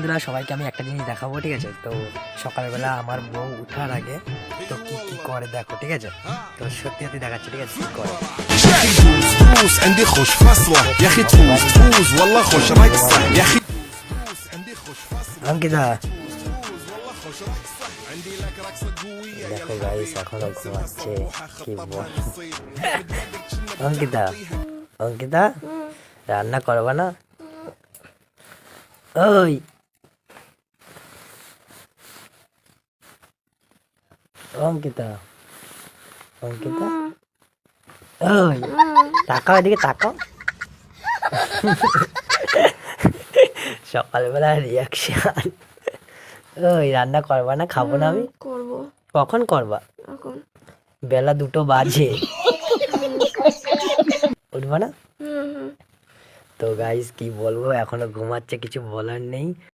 বন্ধুরা, সবাইকে আমি একটা জিনিস দেখাবো, ঠিক আছে? তো সকালবেলা আমার বউ উঠার আগে তো কি কি করে দেখো, ঠিক আছে? তো সত্যি সত্যি দেখাচ্ছি, ঠিক আছে? কি করে يا اخي تفوز تفوز عندي خوش فصلة يا اخي تفوز تفوز والله خوش رايك صح يا اخي تفوز عندي خوش فصلة অঙ্কিতা, تفوز والله خوش رايك صح عندي لك رقصة قوية দেখো গাইস এখনো ঘুমাচ্ছে। কি বল অঙ্কিতা, অঙ্কিতা রান্না করবা না? ওই অঙ্কিতা, অঙ্কিতা, ওই তাকাও এদিকে, তাকাও। সকালবেলা রিয়াকশন। ওই রান্না করবা না? খাবো না আমি। করবো কখন করবা? এখন। বেলা 2টো বাজে, উঠবা না? হুম হুম তো গাইস কি বলবো, এখনো ঘুমাচ্ছে, কিছু বলার নেই।